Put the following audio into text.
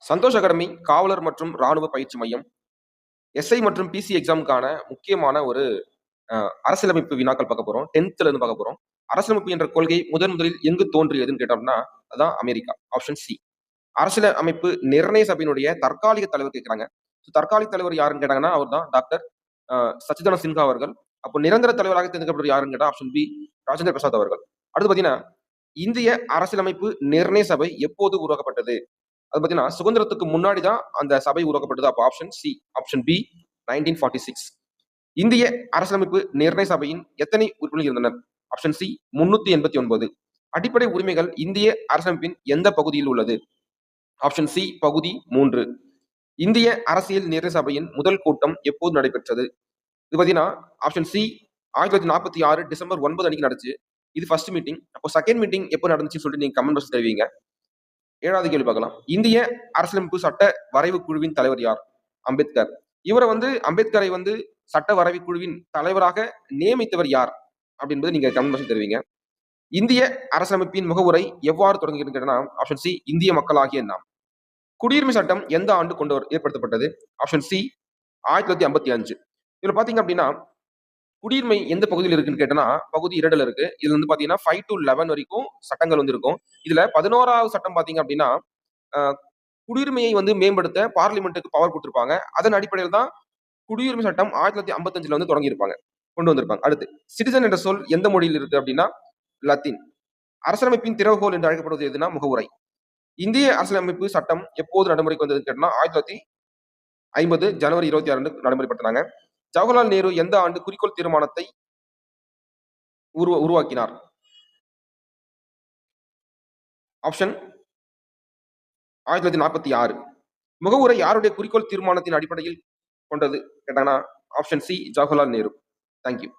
Santhosh academy காவலர் மற்றும் ராணுவ பயிற்சி மையம் எஸ்ஐ மற்றும் பிசி எக்ஸாமுக்கான முக்கியமான ஒரு அரசியலமைப்பு வினாக்கள் பார்க்க போறோம். 10th இருந்து பார்க்க போறோம். அரசியலமைப்பு என்ற கொள்கை முதலில் எங்கு தோன்றியதுன்னு கேட்டோம்னா அதான் அமெரிக்கா. Option C. அரசியலமைப்பு நிர்ணய சபையினுடைய தற்காலிக தலைவர் கேட்கிறாங்க. தற்காலிக தலைவர் யாருன்னு கேட்டாங்கன்னா அவர் தான் டாக்டர் சச்சிதானந்த சின்ஹா அவர்கள். அப்போ நிரந்தர தலைவராக தேர்ந்தெடுக்கப்பட்டவர் யாருன்னு கேட்டா ஆப்ஷன் பி ராஜேந்திர பிரசாத் அவர்கள். அடுத்து பாத்தீங்கன்னா இந்திய அரசியலமைப்பு நிர்ணய சபை எப்போது உருவாக்கப்பட்டது? அது பார்த்தீங்கன்னா சுதந்திரத்துக்கு முன்னாடி தான் அந்த சபை உருவாக்கப்பட்டது. அப்போ ஆப்ஷன் சி. Option B 1946. இந்திய அரசியலமைப்பு நிர்ணய சபையின் எத்தனை உறுப்பினர்கள் இருந்தனர்? Option C 389. அடிப்படை உரிமைகள் இந்திய அரசியலமைப்பின் எந்த பகுதியில் உள்ளது? ஆப்ஷன் சி பகுதி 3. இந்திய அரசியல் நிர்ணய சபையின் முதல் கூட்டம் எப்போது நடைபெற்றது? இது பார்த்தீங்கன்னா ஆப்ஷன் சி 1946 டிசம்பர் 9 அன்னைக்கு நடந்துச்சு. இது ஃபர்ஸ்ட் மீட்டிங். அப்போ செகண்ட் மீட்டிங் எப்போ நடந்துச்சுன்னு சொல்லிட்டு நீங்க கமெண்ட் பாக்ஸ் தெரிவிங்க. 7வது கேள்வி பார்க்கலாம். இந்திய அரசியலமைப்பு சட்ட வரைவு குழுவின் தலைவர் யார்? அம்பேத்கர். இவரை அம்பேத்கரை சட்ட வரைவு குழுவின் தலைவராக நியமித்தவர் யார் அப்படின்றது நீங்க கமெண்ட் பாக்ஸ் தெரிவிங்க. இந்திய அரசியலமைப்பின் முகவுரை எவ்வாறு தொடங்குகிறது கேட்டா ஆப்ஷன் சி இந்திய மக்களாகிய நாம். குடியுரிமை சட்டம் எந்த ஆண்டு ஏற்படுத்தப்பட்டது? Option C 1955. இதுல பாத்தீங்க அப்படின்னா குடியுரிமை எந்த பகுதியில் இருக்குன்னு கேட்டனா பகுதி 2ல இருக்கு. இதுல பாத்தீங்கன்னா 5 to 11 வரைக்கும் சட்டங்கள் இருக்கும். இதுல 11வது சட்டம் பாத்தீங்க அப்படின்னா குடியுரிமையை மேம்படுத்த பார்லிமெண்ட்டுக்கு பவர் கொடுத்திருப்பாங்க. அதன் அடிப்படையில் தான் குடியுரிமை சட்டம் 1955ல தொடங்கி இருப்பாங்க, கொண்டு வந்திருப்பாங்க. அடுத்து சிட்டிசன் என்ற சொல் எந்த மொழியில் இருக்கு அப்படின்னா லத்தீன். அரசியலமைப்பின் திறவுகோல் என்று அழைக்கப்படுவது எதுனா முகவுரை. இந்திய அரசியலமைப்பு சட்டம் எப்போது நடைமுறைக்கு வந்தது கேட்டா 1950 ஜனவரி 26 நடைமுறைப்படுத்தினாங்க. ஜவஹர்லால் நேரு எந்த ஆண்டு குறிக்கோள் தீர்மானத்தை உருவாக்கினார்? ஆப்ஷன் 1946. முகவுரை யாருடைய குறிக்கோள் தீர்மானத்தின் அடிப்படையில் கொண்டது கேட்டாங்கன்னா option C Jawaharlal Nehru. Thank you.